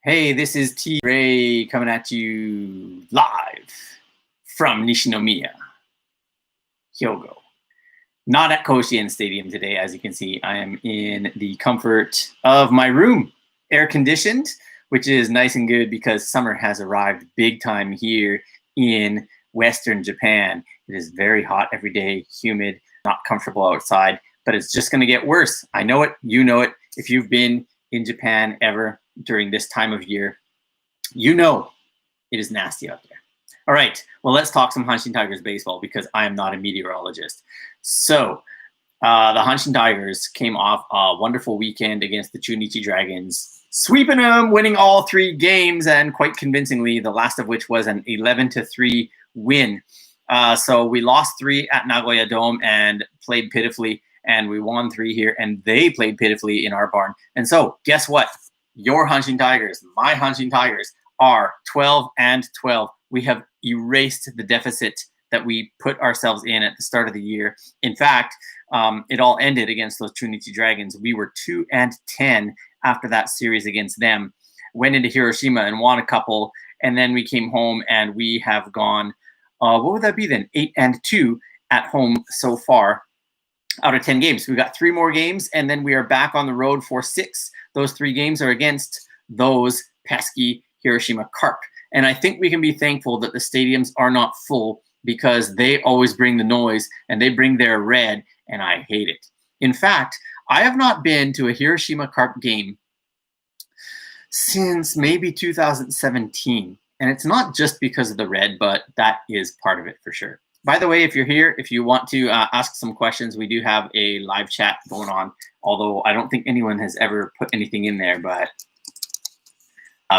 Hey, this is T. Ray coming at you live from Nishinomiya, Hyogo. Not at Koshien Stadium today, as you can see. I am in the comfort of my room, air conditioned, which is nice and good because summer has arrived big time here in Western Japan. It is very hot every day, humid, not comfortable outside, but it's just going to get worse. I know it, you know it. If you've been in Japan ever during this time of year, you know it is nasty out there. All right, well, let's talk some Hanshin Tigers baseball because I am not a meteorologist. So the Hanshin Tigers came off a wonderful weekend against the Chunichi Dragons, sweeping them, winning all 3 games, and quite convincingly, the last of which was an 11-3 win. So we lost 3 at Nagoya Dome and played pitifully, and we won 3 here, and they played pitifully in our barn. And so guess what? Your Hanshin Tigers, my Hanshin Tigers, are 12-12. We have erased the deficit that we put ourselves in at the start of the year. In fact, it all ended against those Chunichi Dragons. We were 2-10 after that series against them. Went into Hiroshima and won a couple, and then we came home and we have gone, what would that be then? 8-2 at home so far out of 10 games. We got 3 more games, and then we are back on the road for 6. Those 3 games are against those pesky Hiroshima Carp. And I think we can be thankful that the stadiums are not full because they always bring the noise and they bring their red, and I hate it. In fact, I have not been to a Hiroshima Carp game since maybe 2017. And it's not just because of the red, but that is part of it for sure. By the way, if you're here, if you want to ask some questions, we do have a live chat going on, although I don't think anyone has ever put anything in there, but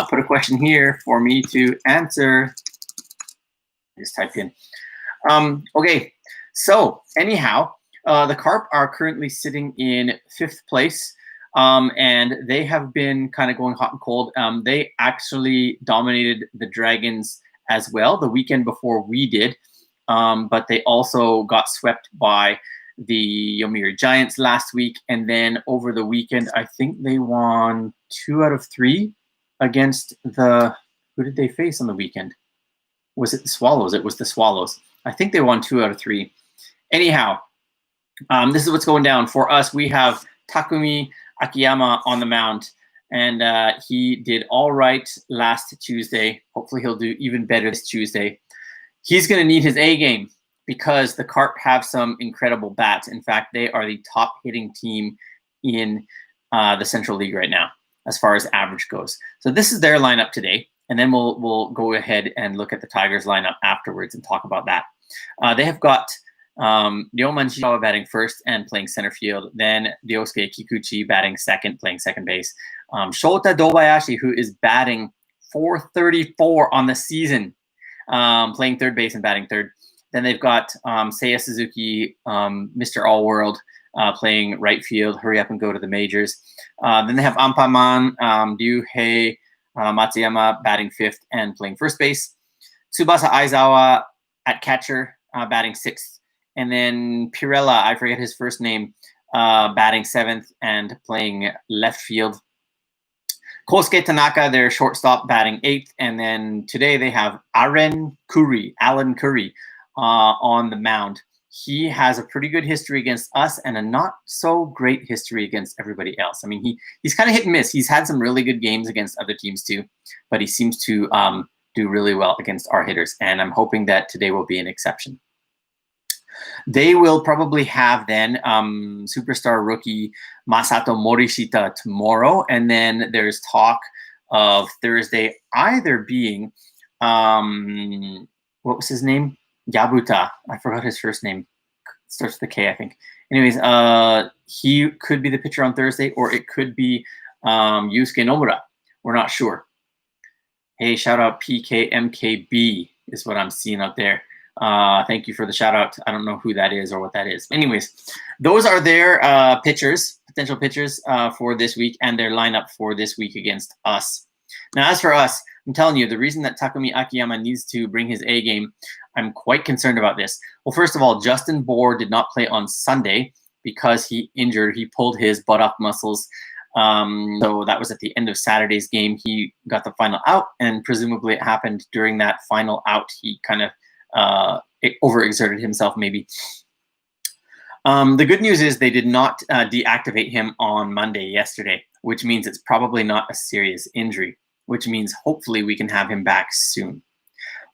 put a question here for me to answer. Just typed in. Okay, so anyhow, the Carp are currently sitting in 5th place, and they have been kind of going hot and cold. They actually dominated the Dragons as well the weekend before we did. But they also got swept by the Yomiuri Giants last week. And then over the weekend, I think they won 2 out of 3 against the, who did they face on the weekend? Was it the Swallows? It was the Swallows. I think they won 2 out of 3. Anyhow, this is what's going down. For us, we have Takumi Akiyama on the mound. And he did all right last Tuesday. Hopefully he'll do even better this Tuesday. He's going to need his A game because the Carp have some incredible bats. In fact, they are the top hitting team in the Central League right now as far as average goes. So this is their lineup today, and then we'll go ahead and look at the Tigers lineup afterwards and talk about that. They have got Ryoman Shizawa batting first and playing center field, then Ryosuke Kikuchi batting second, playing second base. Shota Dobayashi, who is batting .434 on the season, playing third base and batting third. Then they've got Seiya Suzuki, Mr. All-World, playing right field. Hurry up and go to the majors. Then they have Ampaman, Ryuhei Matsuyama batting 5th and playing first base. Tsubasa Aizawa at catcher, batting 6th. And then Pirella, I forget his first name, batting 7th and playing left field. Kosuke Tanaka, their shortstop, batting 8th. And then today they have Alan Curry on the mound. He has a pretty good history against us and a not so great history against everybody else. I mean, he's kind of hit and miss. He's had some really good games against other teams too, but he seems to do really well against our hitters. And I'm hoping that today will be an exception. They will probably have then superstar rookie Masato Morishita tomorrow. And then there's talk of Thursday either being, what was his name? Yabuta. I forgot his first name. Starts with a K, I think. Anyways, he could be the pitcher on Thursday, or it could be Yusuke Nomura. We're not sure. Hey, shout out PKMKB is what I'm seeing out there. Thank you for the shout out. I don't know who that is or what that is. Anyways, those are their potential pitchers for this week and their lineup for this week against us. Now, as for us, I'm telling you, the reason that Takumi Akiyama needs to bring his A game, I'm quite concerned about this. Well, first of all, Justin Bohr did not play on Sunday because he pulled his buttock muscles So that was at the end of Saturday's game. He got the final out, and presumably it happened during that final out. He kind of overexerted himself, maybe. The good news is they did not deactivate him on Monday, yesterday, which means it's probably not a serious injury, which means hopefully we can have him back soon.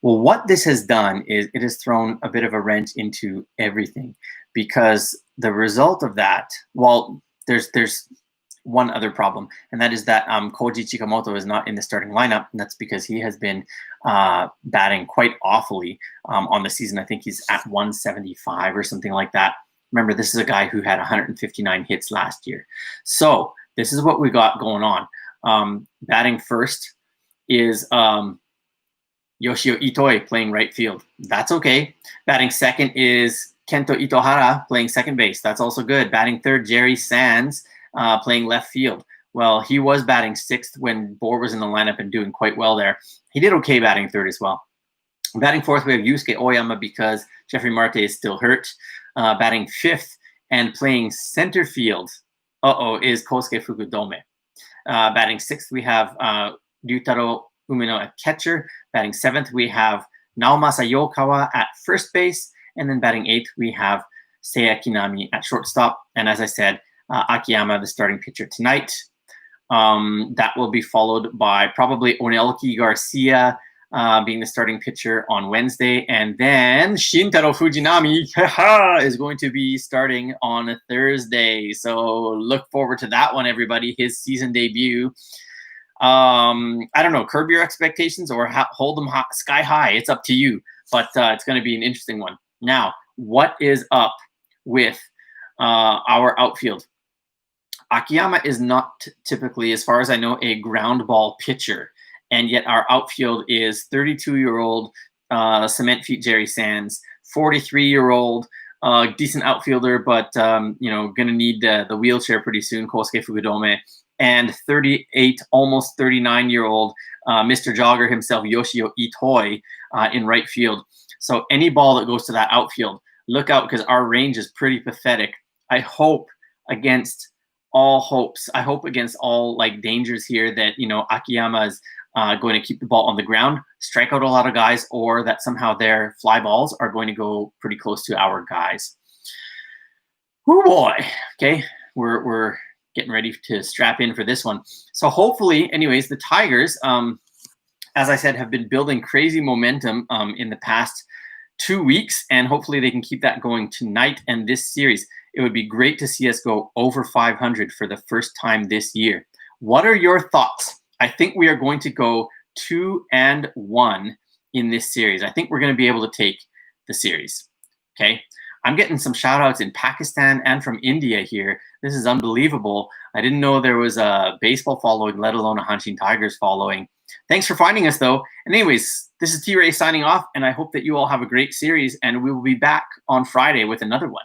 Well, what this has done is it has thrown a bit of a wrench into everything, because the result of that, well, there's one other problem, and that is that Koji Chikamoto is not in the starting lineup, and that's because he has been batting quite awfully on the season. I think he's at 175 or something like that. Remember, this is a guy who had 159 hits last year. So this is what we got going on. Batting first is Yoshio Itoi playing right field. That's okay. Batting second is Kento Itohara playing second base. That's also good. Batting third, Jerry Sands playing left field. Well, he was batting sixth when Bohr was in the lineup and doing quite well there. He did okay batting third as well. Batting fourth, we have Yusuke Oyama because Jeffrey Marte is still hurt. Batting fifth and playing center field, is Kosuke Fukudome. Batting sixth, we have Ryutaro Umino at catcher. Batting seventh, we have Naomasa Yokawa at first base. And then batting eighth, we have Seiya Kinami at shortstop. And as I said, Akiyama, the starting pitcher tonight. That will be followed by probably Onelki Garcia being the starting pitcher on Wednesday. And then Shintaro Fujinami is going to be starting on Thursday. So look forward to that one, everybody. His season debut. I don't know, curb your expectations or hold them sky high. It's up to you. But it's going to be an interesting one. Now, what is up with our outfield? Akiyama is not typically, as far as I know, a ground ball pitcher. And yet our outfield is 32-year-old cement feet Jerry Sands, 43-year-old decent outfielder, but going to need the wheelchair pretty soon, Kosuke Fukudome, and 38, almost 39-year-old Mr. Jogger himself, Yoshio Itoi, in right field. So any ball that goes to that outfield, look out, because our range is pretty pathetic. I hope against all hopes, I hope against all dangers here that Akiyama is going to keep the ball on the ground, strike out a lot of guys, or that somehow their fly balls are going to go pretty close to our guys. Oh boy. Okay, we're getting ready to strap in for this one. So hopefully, anyways, the Tigers, as I said, have been building crazy momentum in the past 2 weeks, and hopefully they can keep that going tonight and this series. It would be great to see us go over 500 for the first time this year. What are your thoughts? I think we are going to go 2-1 in this series. I think we're going to be able to take the series. Okay. I'm getting some shout outs in Pakistan and from India here. This is unbelievable. I didn't know there was a baseball following, let alone a Hanshin Tigers following. Thanks for finding us, though. And anyways, this is T-Ray signing off, and I hope that you all have a great series, and we will be back on Friday with another one.